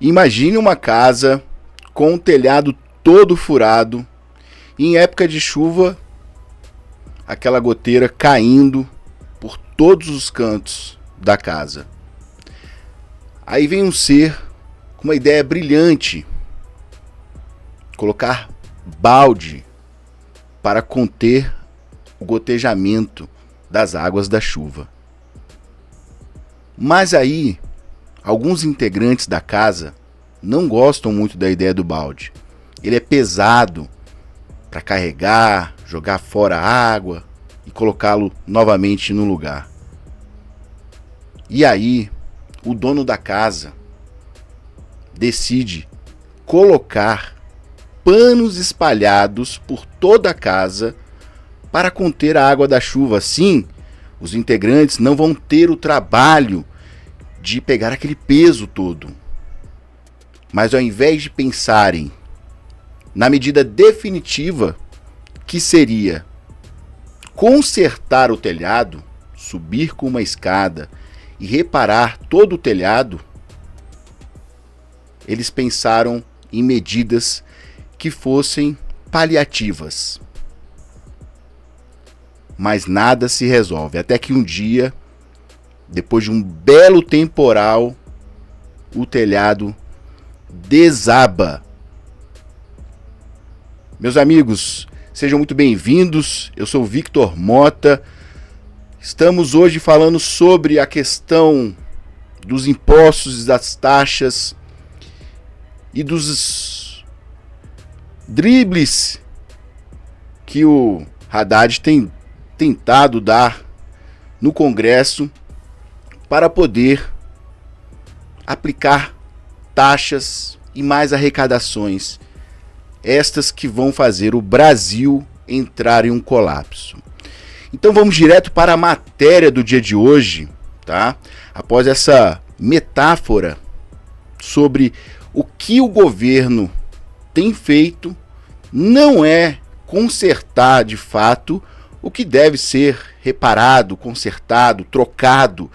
Imagine uma casa com o telhado todo furado, e em época de chuva, aquela goteira caindo por todos os cantos da casa. Aí vem um ser com uma ideia brilhante: colocar balde para conter o gotejamento das águas da chuva. Mas aí, alguns integrantes da casa não gostam muito da ideia do balde. Ele é pesado para carregar, jogar fora a água e colocá-lo novamente no lugar. E aí, o dono da casa decide colocar panos espalhados por toda a casa para conter a água da chuva. Assim, os integrantes não vão ter o trabalho de pegar aquele peso todo. Mas ao invés de pensarem na medida definitiva, que seria consertar o telhado, subir com uma escada e reparar todo o telhado, eles pensaram em medidas que fossem paliativas. Mas nada se resolve, até que um dia, depois de um belo temporal, o telhado desaba. Meus amigos, sejam muito bem-vindos. Eu sou o Victor Mota. Estamos hoje falando sobre a questão dos impostos, das taxas e dos dribles que o Haddad tem tentado dar no Congresso para poder aplicar taxas e mais arrecadações, estas que vão fazer o Brasil entrar em um colapso. Então vamos direto para a matéria do dia de hoje, tá? Após essa metáfora sobre o que o governo tem feito, não é consertar de fato o que deve ser reparado, consertado, trocado,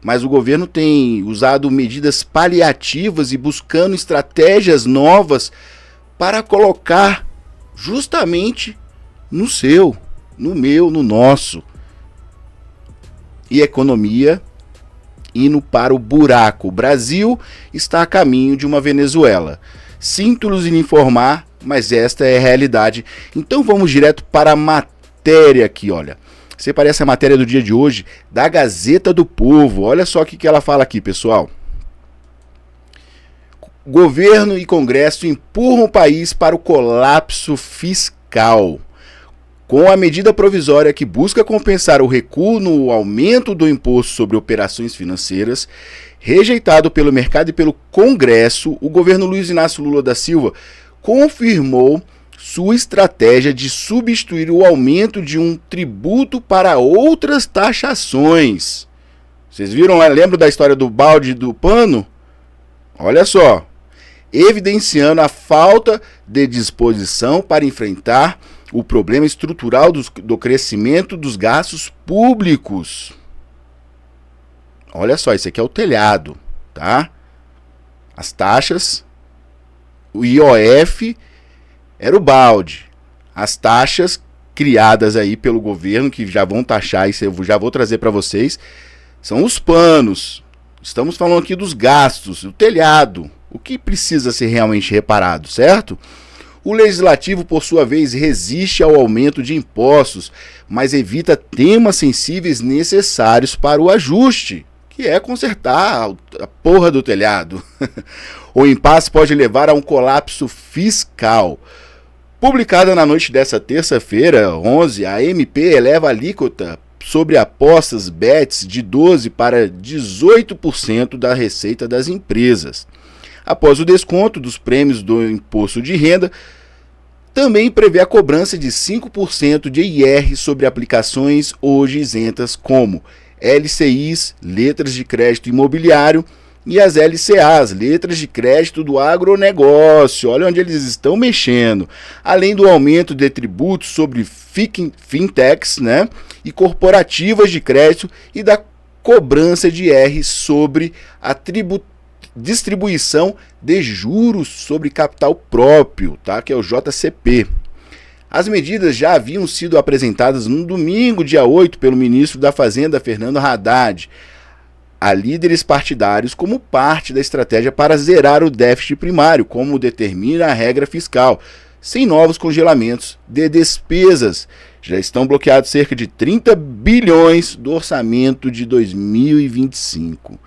mas o governo tem usado medidas paliativas e buscando estratégias novas para colocar justamente no seu, no meu, no nosso. E a economia indo para o buraco. O Brasil está a caminho de uma Venezuela. Sinto-los em informar, mas esta é a realidade. Então vamos direto para a matéria aqui, olha. Separei essa matéria do dia de hoje da Gazeta do Povo. Olha só o que ela fala aqui, pessoal. Governo e Congresso empurram o país para o colapso fiscal. Com a medida provisória que busca compensar o recuo no aumento do imposto sobre operações financeiras, rejeitado pelo mercado e pelo Congresso, o governo Luiz Inácio Lula da Silva confirmou sua estratégia de substituir o aumento de um tributo para outras taxações. Vocês viram lá? Lembra da história do balde do pano? Olha só. Evidenciando a falta de disposição para enfrentar o problema estrutural do crescimento dos gastos públicos. Olha só, isso aqui é o telhado, tá? As taxas, o IOF era o balde. As taxas criadas aí pelo governo, que já vão taxar, isso eu já vou trazer para vocês, são os panos. Estamos falando aqui dos gastos, o telhado, o que precisa ser realmente reparado, certo? O Legislativo, por sua vez, resiste ao aumento de impostos, mas evita temas sensíveis necessários para o ajuste, que é consertar a porra do telhado. O impasse pode levar a um colapso fiscal. Publicada na noite dessa terça-feira, 11, a MP eleva a alíquota sobre apostas bets de 12% para 18% da receita das empresas. Após o desconto dos prêmios do imposto de renda, também prevê a cobrança de 5% de IR sobre aplicações hoje isentas como LCIs, letras de crédito imobiliário, e as LCAs, letras de crédito do agronegócio. Olha onde eles estão mexendo. Além do aumento de tributos sobre fintechs, né, e corporativas de crédito e da cobrança de IR sobre a distribuição de juros sobre capital próprio, tá? Que é o JCP. As medidas já haviam sido apresentadas no domingo, dia 8, pelo ministro da Fazenda, Fernando Haddad, a líderes partidários, como parte da estratégia para zerar o déficit primário, como determina a regra fiscal, sem novos congelamentos de despesas. Já estão bloqueados cerca de 30 bilhões do orçamento de 2025.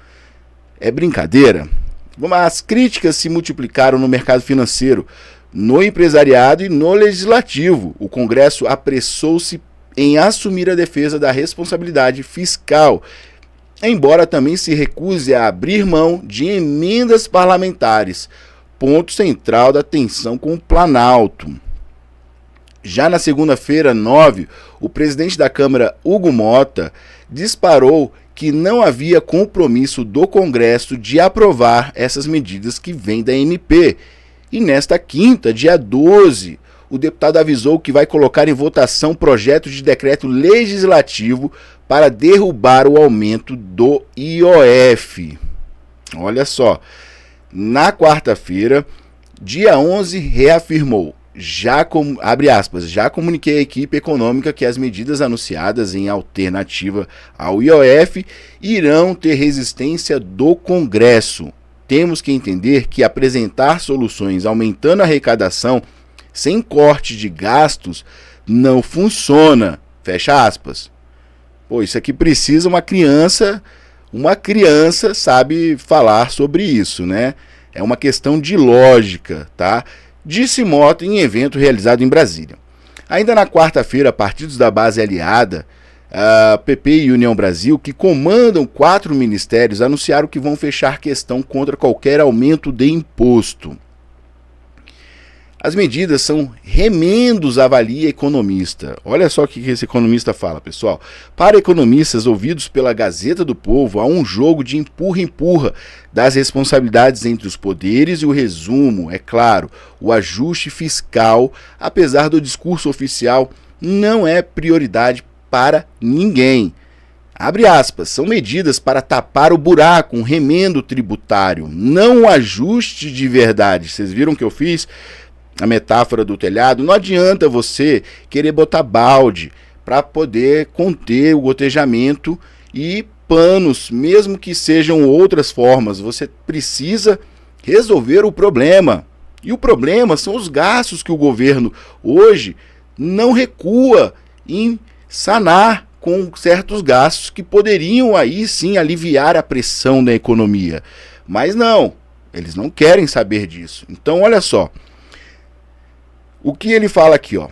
É brincadeira? As críticas se multiplicaram no mercado financeiro, no empresariado e no legislativo. O Congresso apressou-se em assumir a defesa da responsabilidade fiscal, embora também se recuse a abrir mão de emendas parlamentares, ponto central da tensão com o Planalto. Já na segunda-feira, 9, o presidente da Câmara, Hugo Mota, disparou que não havia compromisso do Congresso de aprovar essas medidas que vêm da MP. E nesta quinta, dia 12, o deputado avisou que vai colocar em votação projeto de decreto legislativo para derrubar o aumento do IOF. Olha só, na quarta-feira, dia 11, reafirmou, abre aspas, já comuniquei à equipe econômica que as medidas anunciadas em alternativa ao IOF irão ter resistência do Congresso. Temos que entender que apresentar soluções aumentando a arrecadação sem corte de gastos não funciona. Fecha aspas. Pô, isso aqui precisa uma criança sabe falar sobre isso, né? É uma questão de lógica, tá? Disse Mota em evento realizado em Brasília. Ainda na quarta-feira, partidos da base aliada, a PP e União Brasil, que comandam 4 ministérios, anunciaram que vão fechar questão contra qualquer aumento de imposto. As medidas são remendos, avalia economista. Olha só o que esse economista fala, pessoal. Para economistas ouvidos pela Gazeta do Povo, há um jogo de empurra-empurra das responsabilidades entre os poderes e o resumo, é claro, o ajuste fiscal, apesar do discurso oficial, não é prioridade para ninguém. Abre aspas, são medidas para tapar o buraco, um remendo tributário, não um ajuste de verdade. Vocês viram que eu fiz a metáfora do telhado? Não adianta você querer botar balde para poder conter o gotejamento e panos, mesmo que sejam outras formas. Você precisa resolver o problema. E o problema são os gastos que o governo hoje não recua em sanar com certos gastos que poderiam aí sim aliviar a pressão da economia. Mas não, eles não querem saber disso. Então olha só, o que ele fala aqui, ó.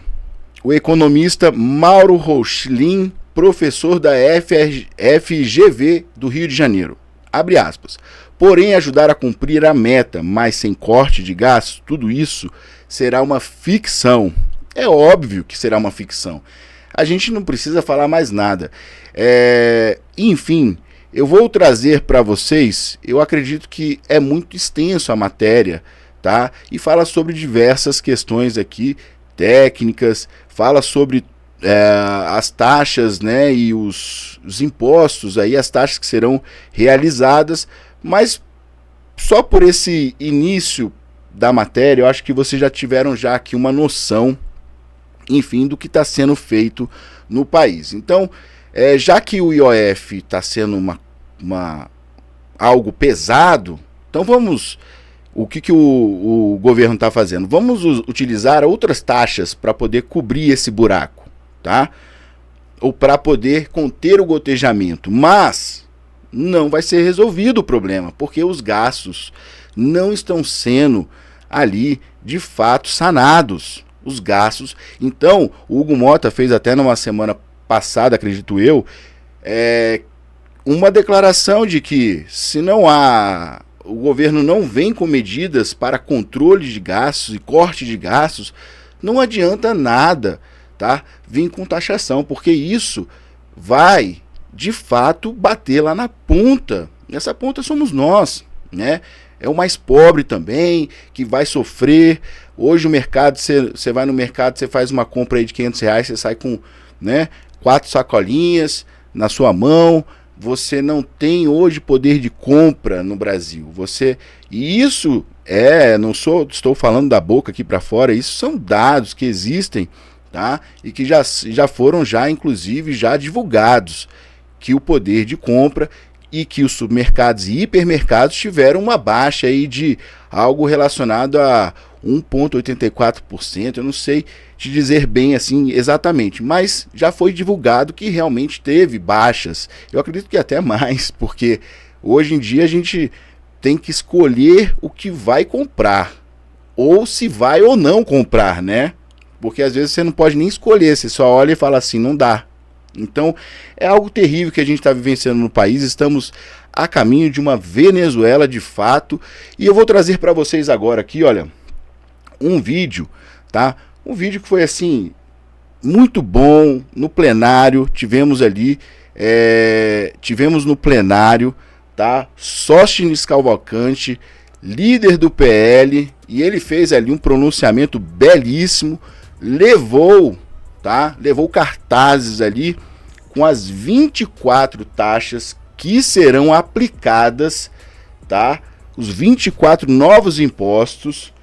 O economista Mauro Rochlin, professor da FGV do Rio de Janeiro. Abre aspas. Porém, ajudar a cumprir a meta, mas sem corte de gastos, tudo isso será uma ficção. É óbvio que será uma ficção. A gente não precisa falar mais nada. Enfim, eu vou trazer para vocês, eu acredito que é muito extenso a matéria, tá? E fala sobre diversas questões aqui, técnicas, fala sobre as taxas, né, e os impostos, aí, as taxas que serão realizadas, mas só por esse início da matéria, eu acho que vocês já tiveram já aqui uma noção, enfim, do que está sendo feito no país. Então, já que o IOF está sendo algo pesado, então vamos... O que o governo está fazendo? Vamos utilizar outras taxas para poder cobrir esse buraco, tá? Ou para poder conter o gotejamento. Mas não vai ser resolvido o problema, porque os gastos não estão sendo ali de fato sanados. Os gastos. Então, o Hugo Mota fez até numa semana passada, acredito eu, uma declaração de que se não há... o governo não vem com medidas para controle de gastos e corte de gastos, não adianta nada, tá? Vir com taxação, porque isso vai, de fato, bater lá na ponta. E essa ponta somos nós, né? É o mais pobre também, que vai sofrer. Hoje o mercado, você vai no mercado, você faz uma compra aí de R$500, você sai com, né, 4 sacolinhas na sua mão, você não tem hoje poder de compra no Brasil. E isso estou falando da boca aqui para fora, isso são dados que existem, tá? E que já foram inclusive divulgados, que o poder de compra e que os supermercados e hipermercados tiveram uma baixa aí de algo relacionado a 1,84%, eu não sei te dizer bem assim exatamente, mas já foi divulgado que realmente teve baixas. Eu acredito que até mais, porque hoje em dia a gente tem que escolher o que vai comprar, ou se vai ou não comprar, né? Porque às vezes você não pode nem escolher, você só olha e fala assim, não dá. Então é algo terrível que a gente está vivenciando no país. Estamos a caminho de uma Venezuela de fato. E eu vou trazer para vocês agora aqui, olha, um vídeo, tá? Um vídeo que foi assim muito bom no plenário. Tivemos no plenário, tá? Sóstenes Cavalcante, líder do PL, e ele fez ali um pronunciamento belíssimo. Levou cartazes ali com as 24 taxas que serão aplicadas, tá? Os 24 novos impostos.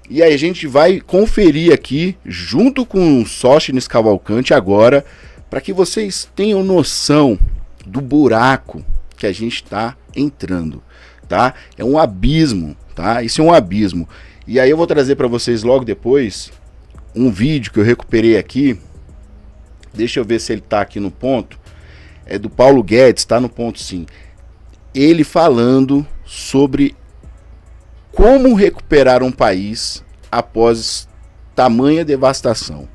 E aí a gente vai conferir aqui junto com o Sóstenes Cavalcante agora, para que vocês tenham noção do buraco que a gente está entrando, tá? É um abismo, tá? Isso é um abismo. E aí eu vou trazer para vocês logo depois um vídeo que eu recuperei aqui. Deixa eu ver se ele tá aqui no ponto. É do Paulo Guedes, tá no ponto sim. Ele falando sobre como recuperar um país após tamanha devastação.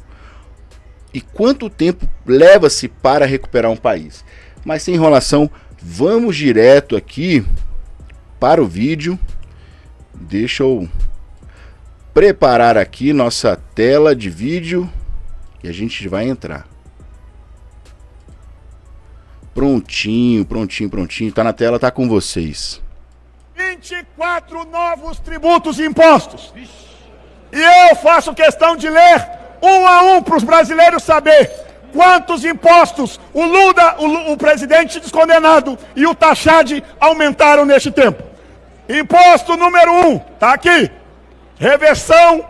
E quanto tempo leva-se para recuperar um país. Mas sem enrolação, vamos direto aqui para o vídeo. Deixa eu preparar aqui nossa tela de vídeo e a gente vai entrar. Prontinho, tá na tela, tá com vocês. 24 novos tributos e impostos. E eu faço questão de ler um a um para os brasileiros saber quantos impostos o Lula, o presidente descondenado, e o Tachad aumentaram neste tempo. Imposto número 1, tá aqui. Reversão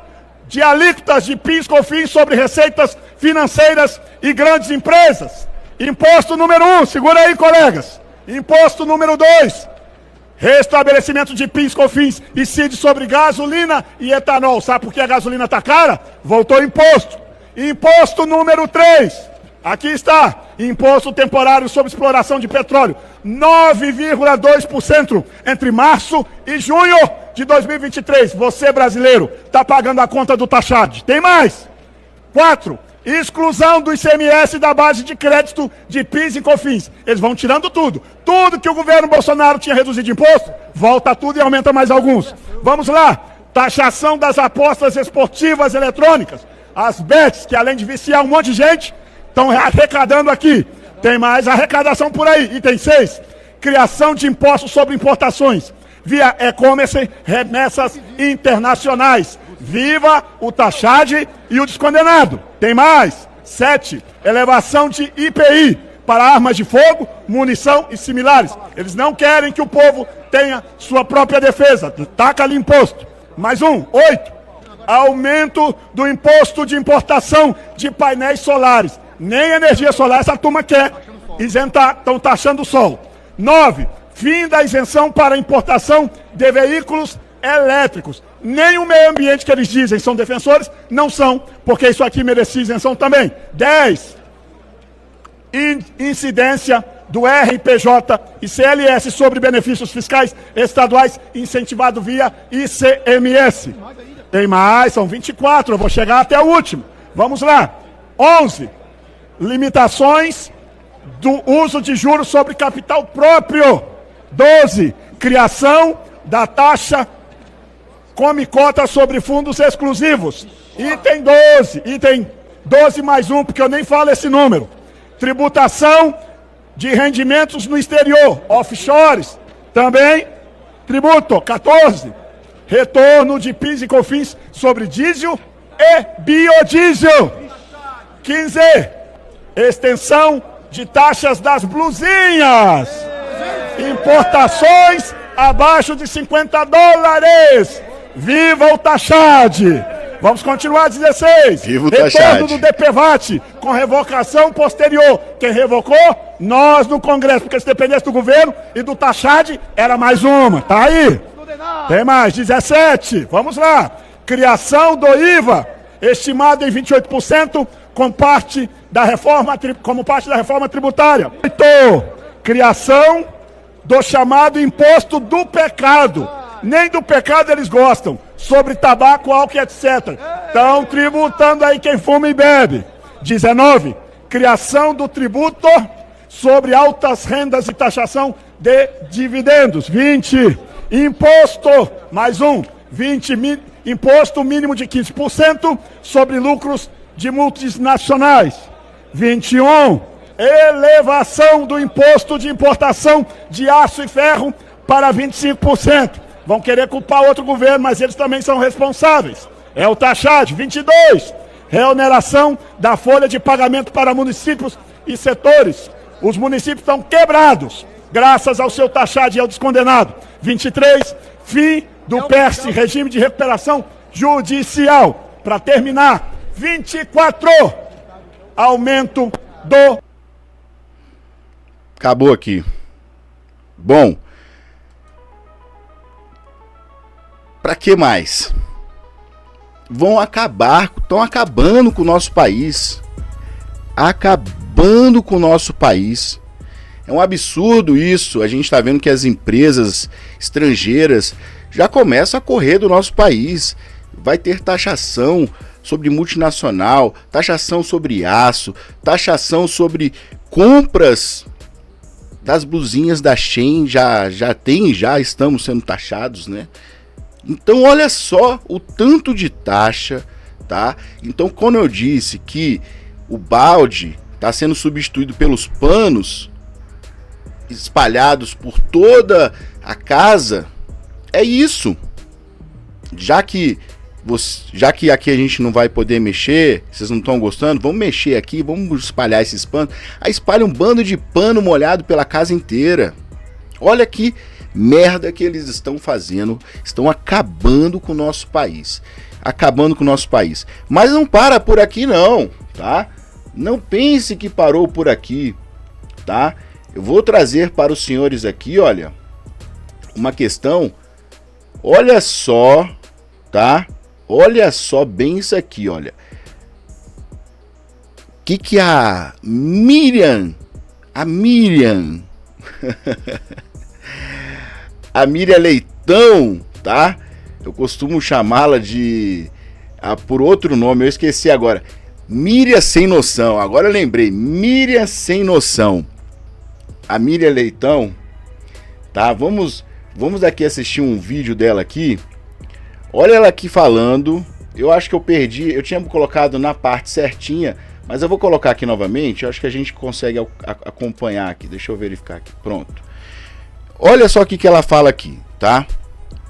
de alíquotas de PIS e COFINS sobre receitas financeiras e grandes empresas. Imposto número 1, segura aí, colegas. Imposto número 2, restabelecimento de PIS, COFINS e CID sobre gasolina e etanol. Sabe por que a gasolina está cara? Voltou o imposto. Imposto número 3, aqui está. Imposto temporário sobre exploração de petróleo. 9,2% entre março e junho de 2023. Você, brasileiro, está pagando a conta do Tachad. Tem mais. 4. Exclusão do ICMS da base de crédito de PIS e COFINS. Eles vão tirando tudo. Tudo que o governo Bolsonaro tinha reduzido de imposto, volta tudo e aumenta mais alguns. Vamos lá. Taxação das apostas esportivas eletrônicas. As bets, que além de viciar um monte de gente, estão arrecadando aqui. Tem mais arrecadação por aí. Item 6. Criação de impostos sobre importações via e-commerce, remessas internacionais. Viva o Tachad e o descondenado. Tem mais. 7. Elevação de IPI para armas de fogo, munição e similares. Eles não querem que o povo tenha sua própria defesa. Taca ali imposto. Mais um. 8. Aumento do imposto de importação de painéis solares. Nem energia solar essa turma quer isentar, estão taxando o sol. 9. Fim da isenção para importação de veículos elétricos. Nem o meio ambiente que eles dizem são defensores, não são, porque isso aqui merecia isenção também. 10. Incidência do RPJ e CLS sobre benefícios fiscais estaduais incentivado via ICMS. Tem mais, são 24, eu vou chegar até o último. Vamos lá. 11. Limitações do uso de juros sobre capital próprio. 12. Criação da taxa come cota sobre fundos exclusivos. Item 12. Item 12 mais um, porque eu nem falo esse número. Tributação de rendimentos no exterior, offshores. Também tributo. 14. Retorno de PIS e COFINS sobre diesel e biodiesel. 15. Extensão de taxas das blusinhas. Importações abaixo de $50. Viva o Taxade! Vamos continuar, 16. Viva o Retorno Taxade. do DPVAT com revocação posterior. Quem revocou? Nós no Congresso, porque se dependesse do governo e do Taxade, era mais uma. Tá aí. Tem mais, 17. Vamos lá. Criação do IVA, estimado em 28%, como parte da reforma tributária. 8. Criação do chamado imposto do pecado. Nem do pecado eles gostam. Sobre tabaco, álcool, etc. Estão tributando aí quem fuma e bebe. 19. Criação do tributo sobre altas rendas e taxação de dividendos. 20. Imposto, mais um. 20. Imposto mínimo de 15% sobre lucros de multinacionais. 21. Elevação do imposto de importação de aço e ferro para 25%. Vão querer culpar outro governo, mas eles também são responsáveis. É o Taxade. 22. Reoneração da folha de pagamento para municípios e setores. Os municípios estão quebrados, graças ao seu Taxade e ao descondenado. 23. Fim do PERS, regime de recuperação judicial. Para terminar. 24. Aumento do... Acabou aqui. Bom... Para que mais? Estão acabando com o nosso país. Acabando com o nosso país. É um absurdo isso. A gente está vendo que as empresas estrangeiras já começam a correr do nosso país. Vai ter taxação sobre multinacional, taxação sobre aço, taxação sobre compras das blusinhas da Shein. Já estamos sendo taxados, né? Então olha só o tanto de taxa, tá? Então quando eu disse que o balde está sendo substituído pelos panos espalhados por toda a casa, é isso. Já que aqui a gente não vai poder mexer, vocês não estão gostando, vamos mexer aqui, vamos espalhar esses panos. Aí espalha um bando de pano molhado pela casa inteira. Olha que merda que eles estão fazendo, estão acabando com o nosso país. Acabando com o nosso país. Mas não para por aqui não, tá? Não pense que parou por aqui, tá? Eu vou trazer para os senhores aqui, olha, uma questão. Olha só, tá? Olha só bem isso aqui, olha. O que a Miriam a Miriam Leitão, tá? Eu costumo chamá-la por outro nome, eu esqueci agora. Miriam Sem Noção, agora eu lembrei. Miriam Sem Noção. A Miriam Leitão, tá? Vamos aqui assistir um vídeo dela aqui. Olha ela aqui falando. Eu acho que eu perdi, eu tinha colocado na parte certinha, mas eu vou colocar aqui novamente. Eu acho que a gente consegue acompanhar aqui. Deixa eu verificar aqui. Pronto. Olha só o que ela fala aqui, tá?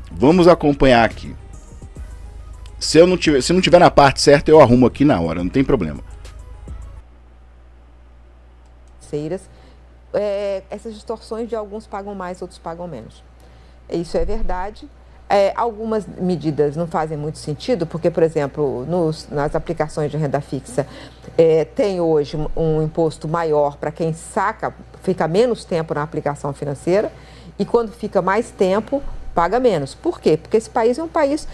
Vamos acompanhar aqui. Se não tiver na parte certa, eu arrumo aqui na hora, não tem problema. Essas distorções de alguns pagam mais, outros pagam menos. Isso é verdade. Algumas medidas não fazem muito sentido, porque, por exemplo, nas aplicações de renda fixa, tem hoje um imposto maior para quem saca, fica menos tempo na aplicação financeira, e quando fica mais tempo, paga menos. Por quê? Porque esse país é um país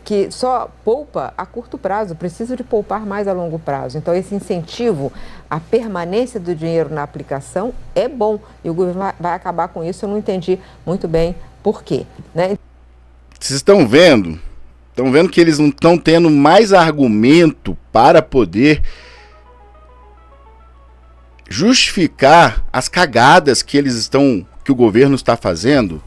que só poupa a curto prazo, precisa de poupar mais a longo prazo. Então, esse incentivo à permanência do dinheiro na aplicação é bom. E o governo vai acabar com isso. Eu não entendi muito bem por quê, né? Vocês estão vendo? Estão vendo que eles não estão tendo mais argumento para poder justificar as cagadas que o governo está fazendo.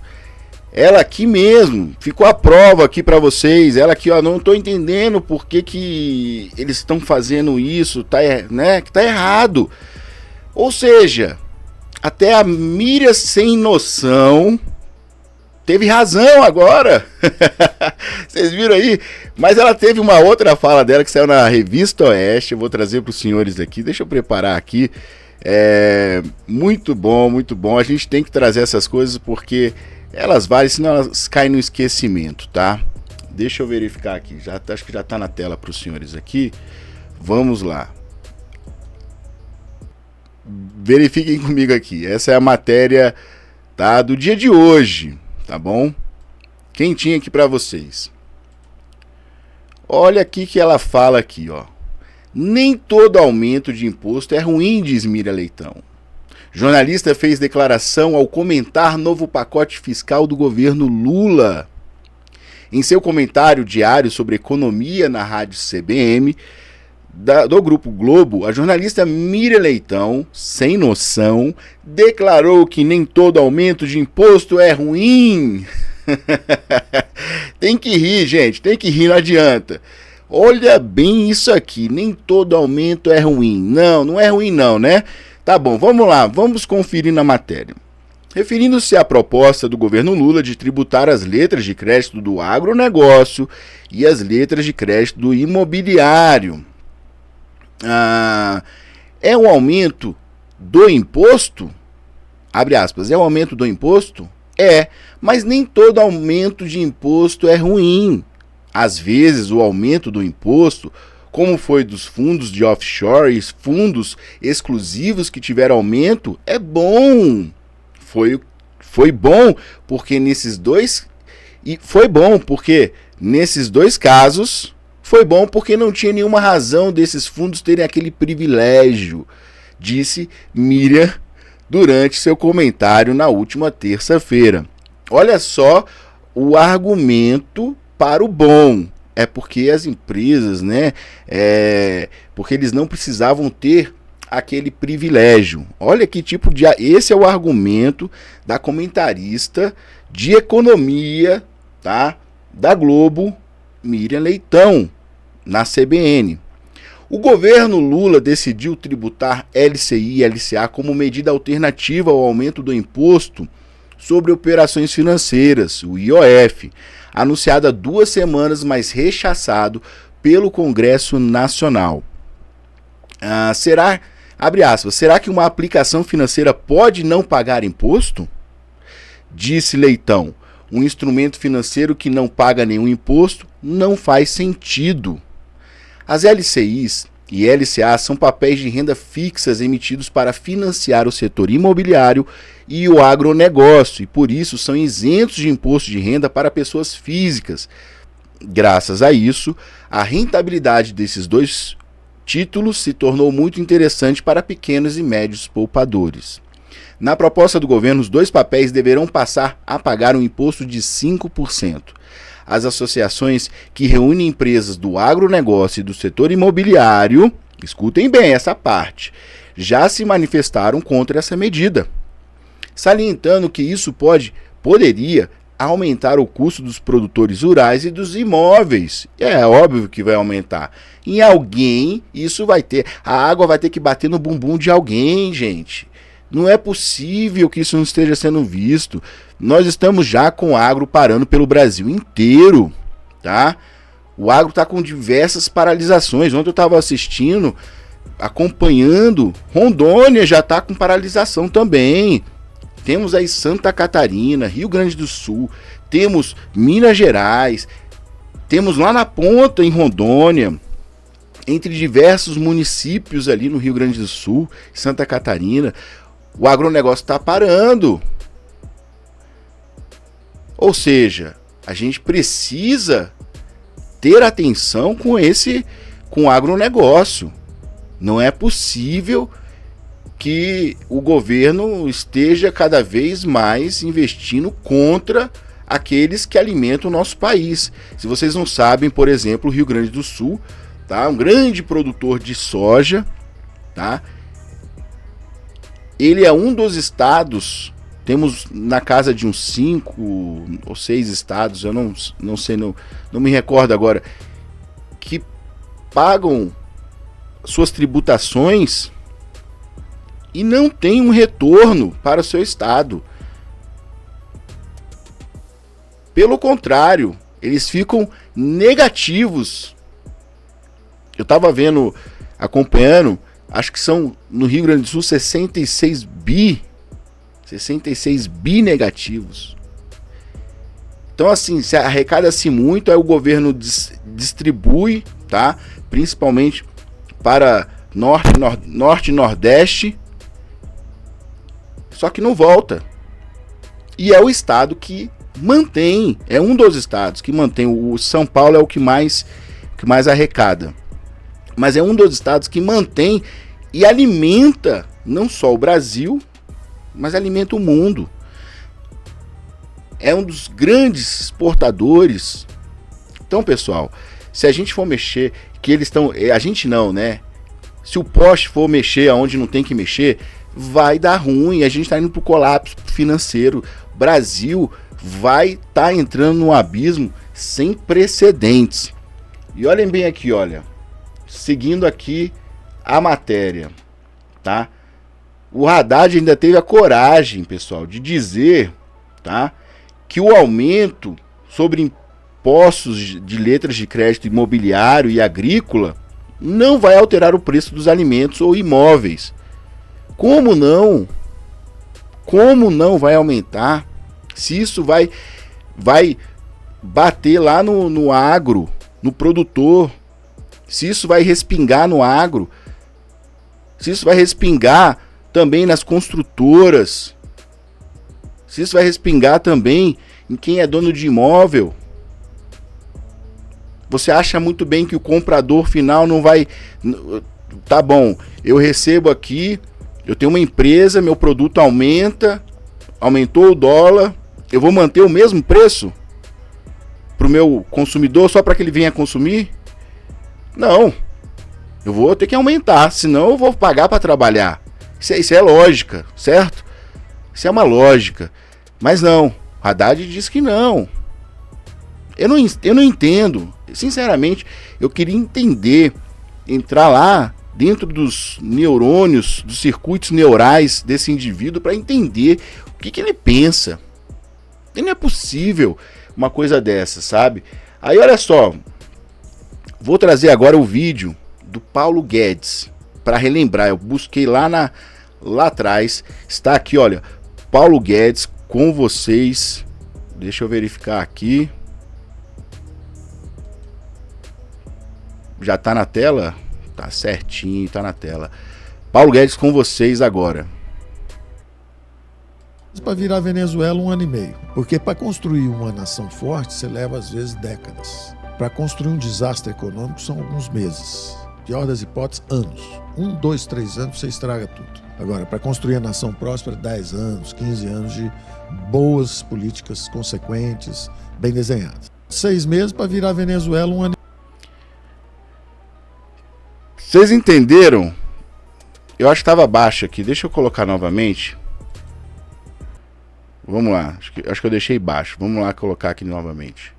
Ela aqui mesmo, ficou a prova aqui para vocês. Ela aqui, ó, não tô entendendo por que eles estão fazendo isso, né? Que tá errado. Ou seja, até a Miriam Sem Noção teve razão agora. Vocês viram aí? Mas ela teve uma outra fala dela que saiu na Revista Oeste. Eu vou trazer para os senhores aqui. Deixa eu preparar aqui. Muito bom, muito bom. A gente tem que trazer essas coisas porque elas valem, senão elas caem no esquecimento, tá? Deixa eu verificar aqui. Acho que já está na tela para os senhores aqui. Vamos lá. Verifiquem comigo aqui. Essa é a matéria, tá, do dia de hoje, tá bom? Quentinha aqui para vocês. Olha aqui que ela fala aqui, ó. Nem todo aumento de imposto é ruim, diz Miriam Leitão. Jornalista fez declaração ao comentar novo pacote fiscal do governo Lula. Em seu comentário diário sobre economia na rádio CBN, do Grupo Globo, a jornalista Miriam Leitão, sem noção, declarou que nem todo aumento de imposto é ruim. Tem que rir, gente, tem que rir, não adianta. Olha bem isso aqui, nem todo aumento é ruim. Não é ruim não, né? Tá bom, vamos lá, vamos conferir na matéria. Referindo-se à proposta do governo Lula de tributar as letras de crédito do agronegócio e as letras de crédito do imobiliário. É um aumento do imposto? Abre aspas, é um aumento do imposto? Mas nem todo aumento de imposto é ruim. Às vezes o aumento do imposto, como foi dos fundos de offshore e fundos exclusivos que tiveram aumento, é bom. Foi bom porque nesses dois casos foi bom porque não tinha nenhuma razão desses fundos terem aquele privilégio, disse Miriam durante seu comentário na última terça-feira. Olha só o argumento para o bom. É porque as empresas, né? Porque eles não precisavam ter aquele privilégio. Olha que tipo de... Esse é o argumento da comentarista de economia, tá? Da Globo, Miriam Leitão, na CBN. O governo Lula decidiu tributar LCI e LCA como medida alternativa ao aumento do imposto sobre operações financeiras, o IOF, anunciado há 2 semanas, mas rechaçado pelo Congresso Nacional. Abre aspas, será que uma aplicação financeira pode não pagar imposto? Disse Leitão, um instrumento financeiro que não paga nenhum imposto não faz sentido. As LCIs e LCA são papéis de renda fixas emitidos para financiar o setor imobiliário e o agronegócio, e por isso são isentos de imposto de renda para pessoas físicas. Graças a isso, a rentabilidade desses dois títulos se tornou muito interessante para pequenos e médios poupadores. Na proposta do governo, os dois papéis deverão passar a pagar um imposto de 5%. As associações que reúnem empresas do agronegócio e do setor imobiliário, escutem bem essa parte, já se manifestaram contra essa medida, salientando que isso poderia aumentar o custo dos produtores rurais e dos imóveis. É óbvio que vai aumentar. Em alguém, isso vai ter. A água vai ter que bater no bumbum de alguém, gente. Não é possível que isso não esteja sendo visto. Nós estamos já com o agro parando pelo Brasil inteiro, tá? O agro está com diversas paralisações. Ontem eu estava assistindo, acompanhando, Rondônia já está com paralisação também. Temos aí Santa Catarina, Rio Grande do Sul, temos Minas Gerais, temos lá na ponta em Rondônia, entre diversos municípios ali no Rio Grande do Sul, Santa Catarina, o agronegócio está parando. Ou seja, a gente precisa ter atenção com o agronegócio. Não é possível que o governo esteja cada vez mais investindo contra aqueles que alimentam o nosso país. Se vocês não sabem, por exemplo, o Rio Grande do Sul, tá? Um grande produtor de soja, tá? Ele é um dos estados, temos na casa de uns 5 ou 6 estados, eu não sei, não me recordo agora, que pagam suas tributações e não tem um retorno para o seu estado. Pelo contrário, eles ficam negativos. Eu tava acompanhando, acho que são no Rio Grande do Sul 66 bi negativos. Então assim, se arrecada-se muito, aí o governo distribui, tá? Principalmente para norte e nordeste, só que não volta. E é o estado que mantém, é um dos estados que mantém. O São Paulo é o que mais arrecada, mas é um dos estados que mantém e alimenta não só o Brasil, mas alimenta o mundo. É um dos grandes exportadores. Então, pessoal, se a gente for mexer, que eles estão, a gente não, né? Se o poste for mexer aonde não tem que mexer, vai dar ruim. A gente está indo para o colapso financeiro. O Brasil vai estar entrando num abismo sem precedentes. E olhem bem aqui, olha, seguindo aqui a matéria, tá? O Haddad ainda teve a coragem, pessoal, de dizer, tá, que o aumento sobre impostos de letras de crédito imobiliário e agrícola não vai alterar o preço dos alimentos ou imóveis. Como não? Como não vai aumentar? Se isso vai bater lá no agro, no produtor, se isso vai respingar no agro, se isso vai respingar também nas construtoras, se isso vai respingar também em quem é dono de imóvel. Você acha muito bem que o comprador final não vai... Tá bom, eu recebo aqui, eu tenho uma empresa, meu produto aumentou o dólar, eu vou manter o mesmo preço para o meu consumidor só para que ele venha consumir? Não, eu vou ter que aumentar, senão eu vou pagar para trabalhar. Isso é lógica, certo? Isso é uma lógica. Mas não, Haddad diz que não. Eu não entendo. Sinceramente, eu queria entender, entrar lá dentro dos neurônios, dos circuitos neurais desse indivíduo para entender o que ele pensa. E não é possível uma coisa dessa, sabe? Aí olha só, vou trazer agora o vídeo do Paulo Guedes para relembrar. Eu busquei lá atrás, está aqui, olha, Paulo Guedes com vocês. Deixa eu verificar aqui. Já tá na tela? Tá certinho, tá na tela. Paulo Guedes com vocês agora. Para virar Venezuela 1 ano e meio. Porque para construir uma nação forte, você leva às vezes décadas. Para construir um desastre econômico são alguns meses. Pior das hipóteses, anos. 1, 2, 3 anos você estraga tudo. Agora, para construir a nação próspera, 10 anos, 15 anos de boas políticas consequentes, bem desenhadas. 6 meses para virar Venezuela 1 ano. Vocês entenderam? Eu acho que estava baixo aqui. Deixa eu colocar novamente. Vamos lá. Acho que eu deixei baixo. Vamos lá colocar aqui novamente.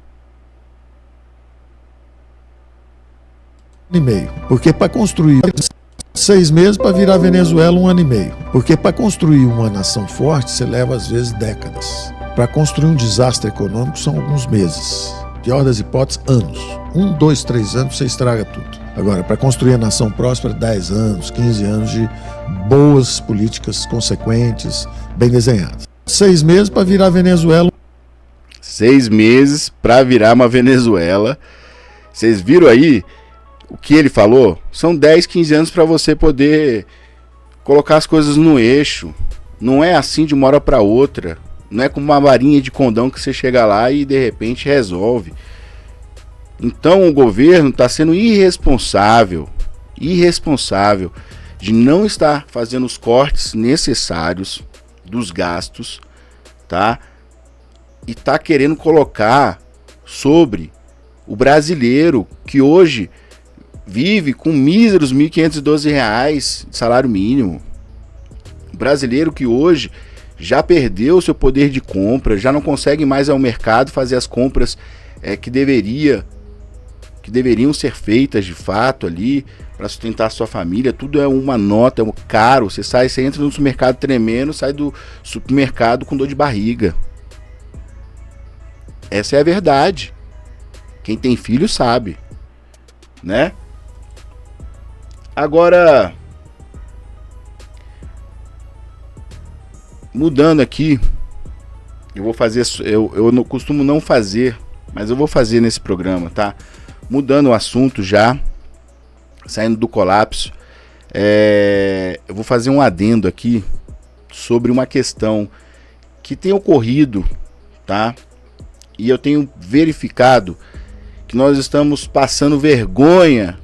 E meio. Porque para construir 6 meses para virar Venezuela 1 ano e meio. Porque para construir uma nação forte, você leva às vezes décadas. Para construir um desastre econômico são alguns meses. Pior das hipóteses, anos. 1, 2, 3 anos você estraga tudo. Agora, para construir a nação próspera, 10 anos, 15 anos de boas políticas consequentes, bem desenhadas. 6 meses para virar Venezuela. 6 meses para virar uma Venezuela. Vocês viram aí o que ele falou? São 10, 15 anos para você poder colocar as coisas no eixo. Não é assim de uma hora para outra. Não é como uma varinha de condão que você chega lá e de repente resolve. Então o governo está sendo irresponsável de não estar fazendo os cortes necessários dos gastos, tá? E tá querendo colocar sobre o brasileiro que hoje vive com míseros R$ 1.512 de salário mínimo. O brasileiro que hoje já perdeu seu poder de compra, já não consegue mais ir ao mercado fazer as compras que deveriam ser feitas de fato ali para sustentar a sua família. Tudo é uma nota, é caro. Você entra no supermercado tremendo, sai do supermercado com dor de barriga. Essa é a verdade. Quem tem filho sabe, né? Agora, mudando aqui, eu vou fazer, eu não costumo não fazer, mas eu vou fazer nesse programa, tá? Mudando o assunto já, saindo do colapso, eu vou fazer um adendo aqui sobre uma questão que tem ocorrido, tá? E eu tenho verificado que nós estamos passando vergonha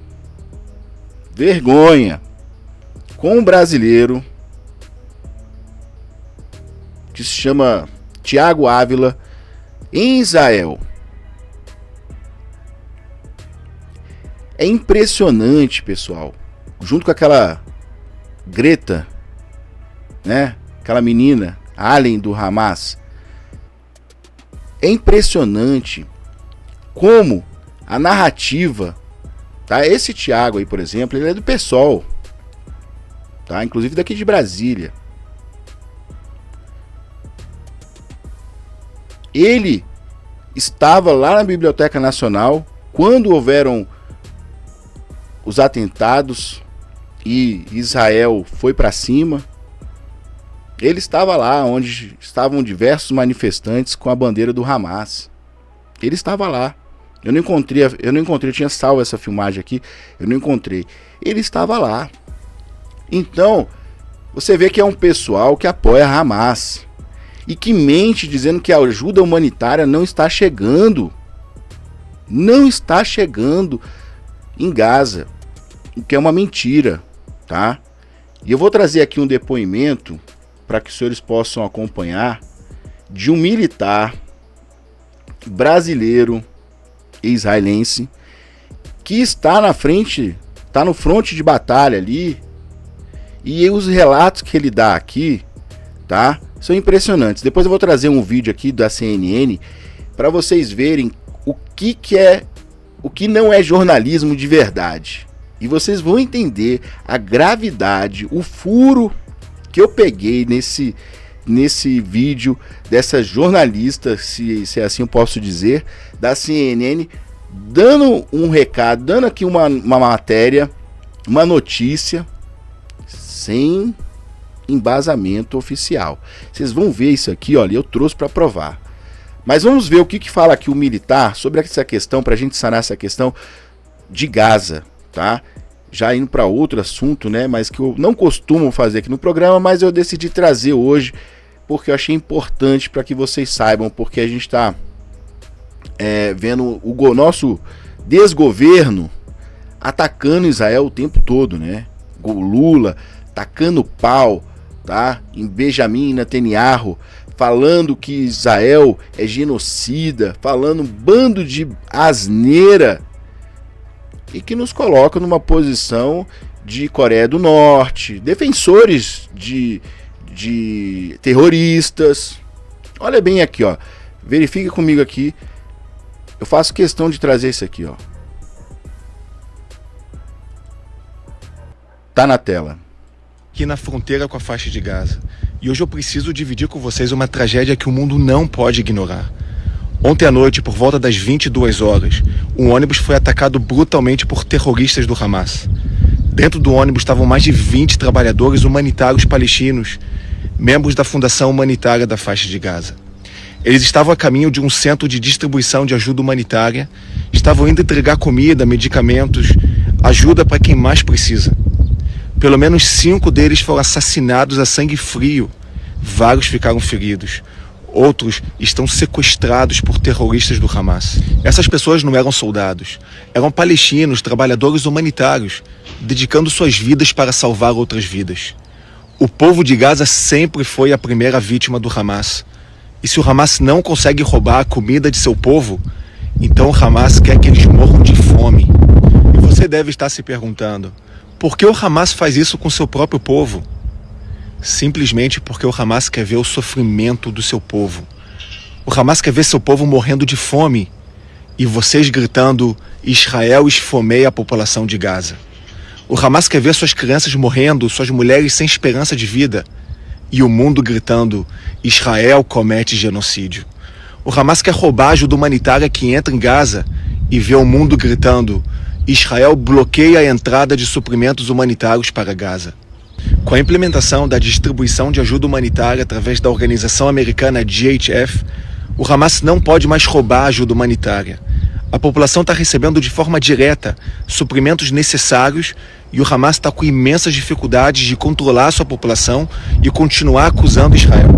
com um brasileiro que se chama Thiago Ávila em Israel. É impressionante, pessoal. Junto com aquela Greta, né? Aquela menina, Allen do Hamas. É impressionante como a narrativa, tá? Esse Thiago aí, por exemplo, ele é do PSOL, tá? Inclusive daqui de Brasília. Ele estava lá na Biblioteca Nacional quando houveram os atentados e Israel foi para cima. Ele estava lá onde estavam diversos manifestantes com a bandeira do Hamas. Ele estava lá. Eu não encontrei, eu tinha salvo essa filmagem aqui, eu não encontrei. Ele estava lá. Então, você vê que é um pessoal que apoia a Hamas e que mente dizendo que a ajuda humanitária não está chegando. Não está chegando em Gaza, o que é uma mentira, tá? E eu vou trazer aqui um depoimento para que os senhores possam acompanhar de um militar brasileiro e israelense que está na frente, está no fronte de batalha ali, e os relatos que ele dá aqui, tá, são impressionantes. Depois eu vou trazer um vídeo aqui da CNN para vocês verem o que não é jornalismo de verdade. E vocês vão entender a gravidade, o furo que eu peguei nesse vídeo dessa jornalista, se assim eu posso dizer, da CNN, dando um recado, dando aqui uma matéria, uma notícia, sem embasamento oficial. Vocês vão ver isso aqui, olha, eu trouxe para provar. Mas vamos ver o que fala aqui o militar sobre essa questão, para a gente sanar essa questão de Gaza, tá? Já indo para outro assunto, né? Mas que eu não costumo fazer aqui no programa, mas eu decidi trazer hoje porque eu achei importante para que vocês saibam, porque a gente está vendo o nosso desgoverno atacando Israel o tempo todo, né? O Lula tacando pau, tá? Em Benjamin Netanyahu, falando que Israel é genocida, falando um bando de asneira, e que nos coloca numa posição de Coreia do Norte, defensores de terroristas. Olha bem aqui, ó. Verifique comigo aqui. Eu faço questão de trazer isso aqui, ó. Tá na tela. Aqui na fronteira com a faixa de Gaza. E hoje eu preciso dividir com vocês uma tragédia que o mundo não pode ignorar. Ontem à noite, por volta das 22 horas, um ônibus foi atacado brutalmente por terroristas do Hamas. Dentro do ônibus estavam mais de 20 trabalhadores humanitários palestinos, membros da Fundação Humanitária da Faixa de Gaza. Eles estavam a caminho de um centro de distribuição de ajuda humanitária, estavam indo entregar comida, medicamentos, ajuda para quem mais precisa. Pelo menos 5 deles foram assassinados a sangue frio, vários ficaram feridos. Outros estão sequestrados por terroristas do Hamas. Essas pessoas não eram soldados, eram palestinos, trabalhadores humanitários, dedicando suas vidas para salvar outras vidas. O povo de Gaza sempre foi a primeira vítima do Hamas. E se o Hamas não consegue roubar a comida de seu povo, então o Hamas quer que eles morram de fome. E você deve estar se perguntando, por que o Hamas faz isso com seu próprio povo? Simplesmente porque o Hamas quer ver o sofrimento do seu povo. O Hamas quer ver seu povo morrendo de fome e vocês gritando: Israel esfomeia a população de Gaza. O Hamas quer ver suas crianças morrendo, suas mulheres sem esperança de vida, e o mundo gritando: Israel comete genocídio. O Hamas quer roubar a ajuda humanitária que entra em Gaza e vê o mundo gritando: Israel bloqueia a entrada de suprimentos humanitários para Gaza. Com a implementação da distribuição de ajuda humanitária através da organização americana DHF, o Hamas não pode mais roubar a ajuda humanitária. A população está recebendo de forma direta suprimentos necessários e o Hamas está com imensas dificuldades de controlar sua população e continuar acusando Israel.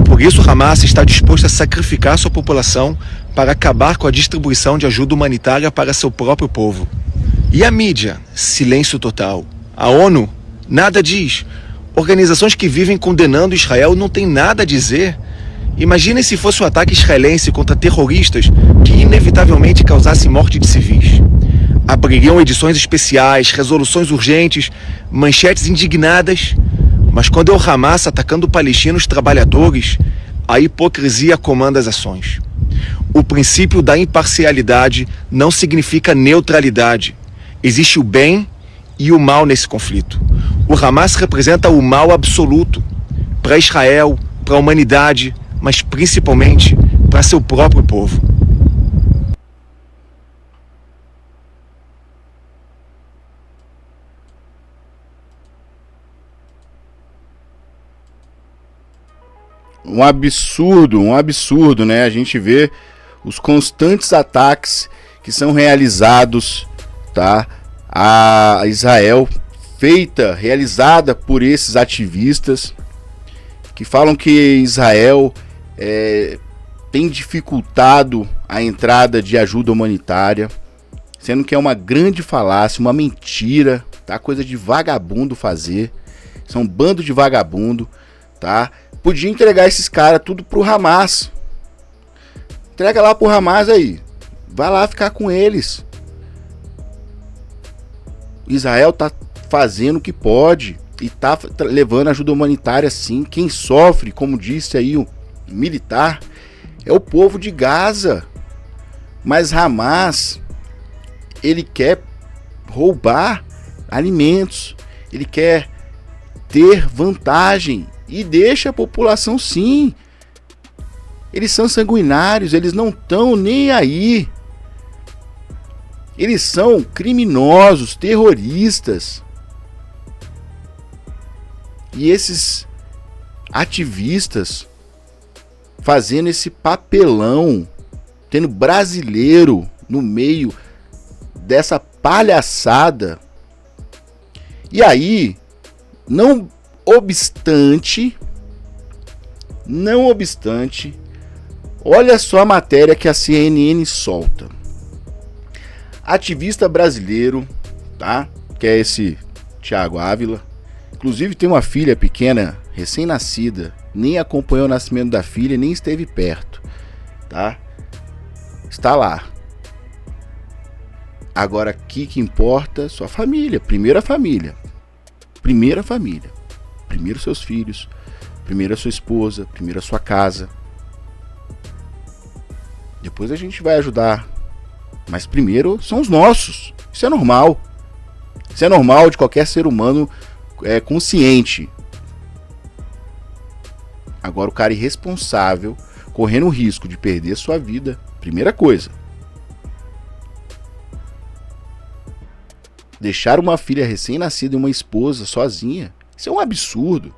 Por isso, o Hamas está disposto a sacrificar sua população para acabar com a distribuição de ajuda humanitária para seu próprio povo. E a mídia? Silêncio total. A ONU? Nada diz. Organizações que vivem condenando Israel não têm nada a dizer. Imaginem se fosse um ataque israelense contra terroristas que inevitavelmente causasse morte de civis. Abririam edições especiais, resoluções urgentes, manchetes indignadas. Mas quando é o Hamas atacando palestinos trabalhadores, a hipocrisia comanda as ações. O princípio da imparcialidade não significa neutralidade. Existe o bem e o mal nesse conflito. O Hamas representa o mal absoluto para Israel, para a humanidade, mas principalmente para seu próprio povo. Um absurdo, né? A gente vê os constantes ataques que são realizados, tá, a Israel, realizada por esses ativistas que falam que Israel tem dificultado a entrada de ajuda humanitária, sendo que é uma grande falácia, uma mentira, tá? Coisa de vagabundo fazer. São um bando de vagabundo, tá? Podia entregar esses caras tudo pro Hamas. Entrega lá pro Hamas aí. Vai lá ficar com eles. Israel tá fazendo o que pode e tá levando ajuda humanitária sim. Quem sofre, como disse aí o militar, é o povo de Gaza. Mas Hamas, ele quer roubar alimentos. Ele quer ter vantagem. E deixa a população sim. Eles são sanguinários, eles não estão nem aí. Eles são criminosos, terroristas. E esses ativistas fazendo esse papelão, tendo brasileiro no meio dessa palhaçada. E aí, não obstante, olha só a matéria que a CNN solta. Ativista brasileiro, tá? Que é esse Thiago Ávila. Inclusive tem uma filha pequena, recém-nascida, nem acompanhou o nascimento da filha, nem esteve perto, tá? Está lá. Agora aqui que importa, sua família, primeiro a família. Primeiro seus filhos, primeiro a sua esposa, primeiro a sua casa. Depois a gente vai ajudar. Mas primeiro são os nossos. Isso é normal. Isso é normal de qualquer ser humano consciente. Agora o cara irresponsável, correndo o risco de perder sua vida, primeira coisa. Deixar uma filha recém-nascida e uma esposa sozinha, isso é um absurdo.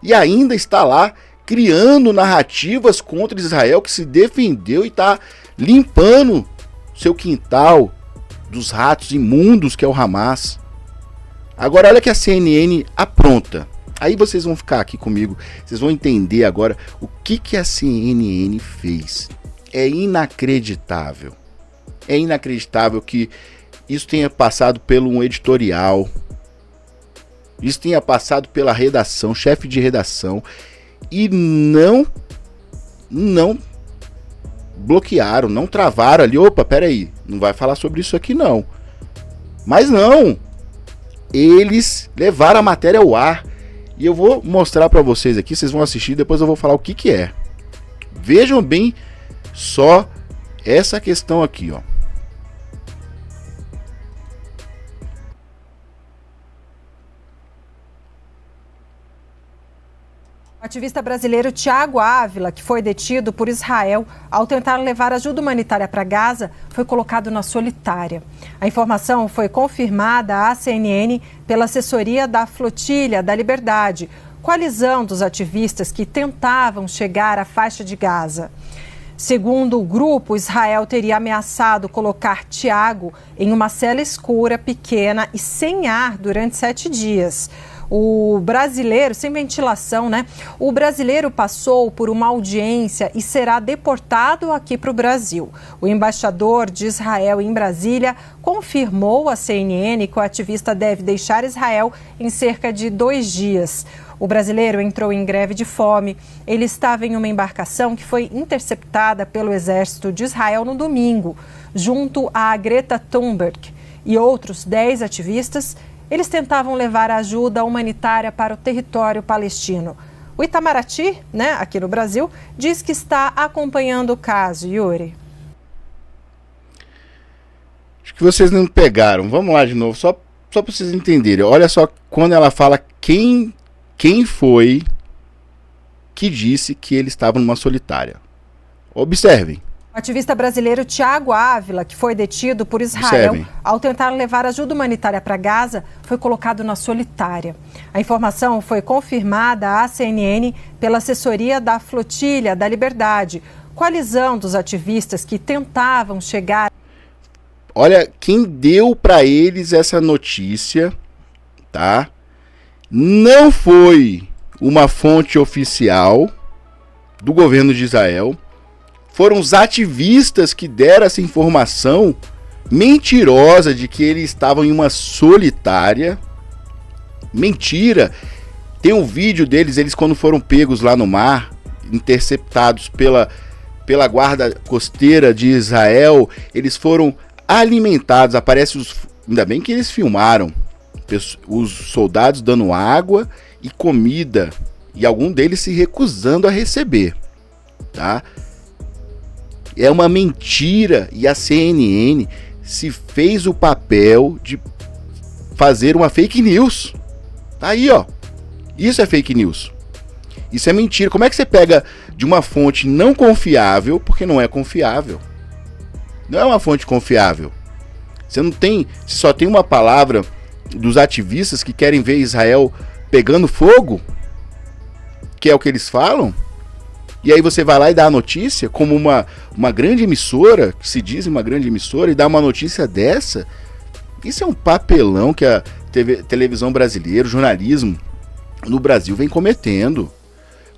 E ainda está lá criando narrativas contra Israel, que se defendeu e está limpando seu quintal dos ratos imundos que é o Hamas. Agora olha que a CNN apronta. Aí vocês vão ficar aqui comigo, vocês vão entender agora o que a CNN fez. É inacreditável. É inacreditável que isso tenha passado pelo um editorial. Isso tenha passado pela redação, chefe de redação, e não bloquearam, não travaram ali. Opa, peraí, não vai falar sobre isso aqui não. Mas não, eles levaram a matéria ao ar. E eu vou mostrar para vocês aqui, vocês vão assistir, depois eu vou falar o que é. Vejam bem só essa questão aqui, ó. O ativista brasileiro Thiago Ávila, que foi detido por Israel ao tentar levar ajuda humanitária para Gaza, foi colocado na solitária. A informação foi confirmada à CNN pela assessoria da Flotilha da Liberdade, coalizão dos ativistas que tentavam chegar à faixa de Gaza. Segundo o grupo, Israel teria ameaçado colocar Thiago em uma cela escura, pequena e sem ar durante 7 dias. O brasileiro, sem ventilação, né? O brasileiro passou por uma audiência e será deportado aqui para o Brasil. O embaixador de Israel em Brasília confirmou à CNN que o ativista deve deixar Israel em cerca de 2 dias. O brasileiro entrou em greve de fome. Ele estava em uma embarcação que foi interceptada pelo exército de Israel no domingo, junto a Greta Thunberg e outros 10 ativistas. Eles tentavam levar ajuda humanitária para o território palestino. O Itamaraty, né, aqui no Brasil, diz que está acompanhando o caso. Yuri. Acho que vocês não pegaram. Vamos lá de novo, só para vocês entenderem. Olha só quando ela fala quem foi que disse que ele estava numa solitária. Observem. O ativista brasileiro Thiago Ávila, que foi detido por Israel ao tentar levar ajuda humanitária para Gaza, foi colocado na solitária. A informação foi confirmada à CNN pela assessoria da Flotilha da Liberdade, coalizão dos ativistas que tentavam chegar. Olha, quem deu para eles essa notícia, tá? Não foi uma fonte oficial do governo de Israel. Foram os ativistas que deram essa informação mentirosa de que eles estavam em uma solitária. Mentira. Tem um vídeo deles, eles quando foram pegos lá no mar, interceptados pela guarda costeira de Israel, eles foram alimentados. Aparece ainda bem que eles filmaram os soldados dando água e comida e algum deles se recusando a receber, tá? É uma mentira e a CNN se fez o papel de fazer uma fake news. Tá aí, ó. Isso é fake news. Isso é mentira. Como é que você pega de uma fonte não confiável, porque não é confiável? Não é uma fonte confiável. Você só tem uma palavra dos ativistas que querem ver Israel pegando fogo, que é o que eles falam. E aí você vai lá e dá a notícia, como uma grande emissora, que se diz uma grande emissora, e dá uma notícia dessa. Isso é um papelão que a televisão brasileira, o jornalismo no Brasil vem cometendo.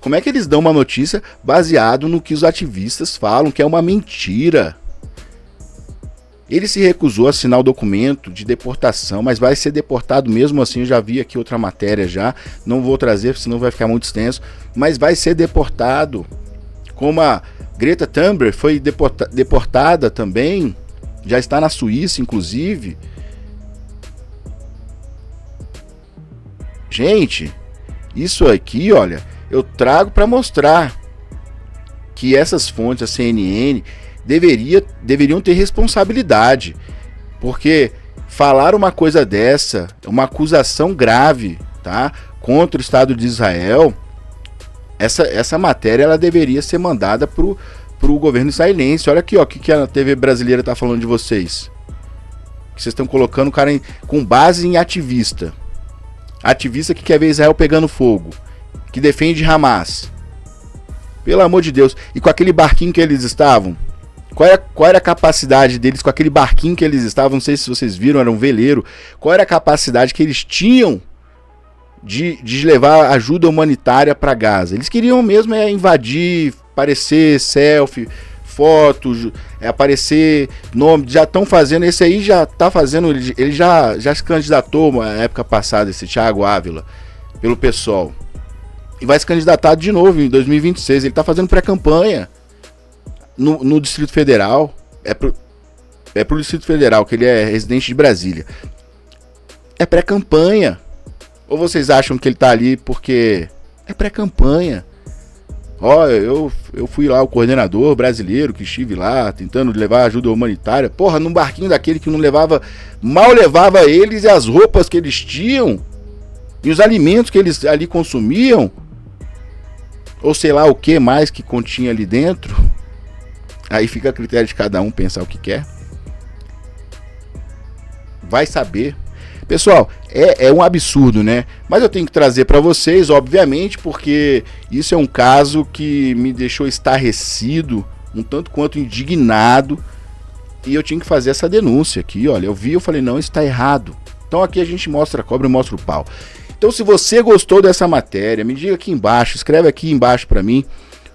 Como é que eles dão uma notícia baseado no que os ativistas falam, que é uma mentira? Ele se recusou a assinar o documento de deportação, mas vai ser deportado mesmo assim. Eu já vi aqui outra matéria já, não vou trazer, senão vai ficar muito extenso, mas vai ser deportado. Como a Greta Thunberg foi deportada também, já está na Suíça, inclusive. Gente, isso aqui, olha, eu trago para mostrar que essas fontes, a CNN, deveriam ter responsabilidade, porque falar uma coisa dessa, uma acusação grave, tá, contra o Estado de Israel, essa matéria ela deveria ser mandada pro governo israelense. Olha aqui, ó, o que a TV brasileira tá falando de vocês, que vocês estão colocando o cara com base em ativista que quer ver Israel pegando fogo, que defende Hamas, pelo amor de Deus. E com aquele barquinho que eles estavam, qual era a capacidade deles com aquele barquinho que eles estavam? Não sei se vocês viram, era um veleiro. Qual era a capacidade que eles tinham de levar ajuda humanitária para Gaza? Eles queriam mesmo invadir, aparecer selfie, fotos, aparecer nome. Já estão fazendo, esse aí já está fazendo, ele já se candidatou na época passada, esse Thiago Ávila, pelo PSOL. E vai se candidatar de novo em 2026. Ele está fazendo pré-campanha no Distrito Federal. É pro Distrito Federal, que ele é residente de Brasília. É pré-campanha. Ou vocês acham que ele tá ali porque é pré-campanha? Ó, eu fui lá o coordenador brasileiro que estive lá tentando levar ajuda humanitária. Porra, num barquinho daquele que mal levava eles e as roupas que eles tinham e os alimentos que eles ali consumiam. ou sei lá o que mais que continha ali dentro. Aí fica a critério de cada um pensar o que quer. Vai saber. Pessoal, é um absurdo, né? Mas eu tenho que trazer para vocês, obviamente, porque isso é um caso que me deixou estarrecido, um tanto quanto indignado, e eu tinha que fazer essa denúncia aqui, olha. Eu vi, eu falei, não, isso tá errado. Então aqui a gente mostra a cobra e mostra o pau. Então se você gostou dessa matéria, me diga aqui embaixo, escreve aqui embaixo para mim,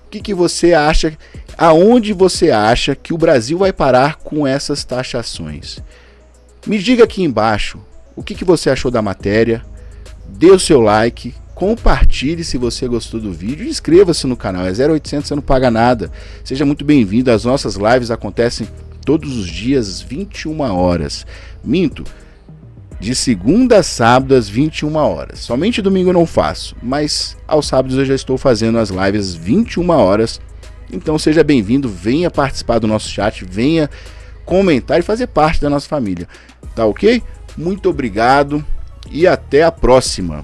o que você acha, aonde você acha que o Brasil vai parar com essas taxações. Me diga aqui embaixo o que você achou da matéria, dê o seu like, compartilhe se você gostou do vídeo e inscreva-se no canal, é 0800, você não paga nada. Seja muito bem-vindo, as nossas lives acontecem todos os dias, 21 horas. Minto, de segunda a sábado às 21 horas. Somente domingo eu não faço, mas aos sábados eu já estou fazendo as lives às 21 horas. Então seja bem-vindo, venha participar do nosso chat, venha comentar e fazer parte da nossa família. Tá ok? Muito obrigado e até a próxima.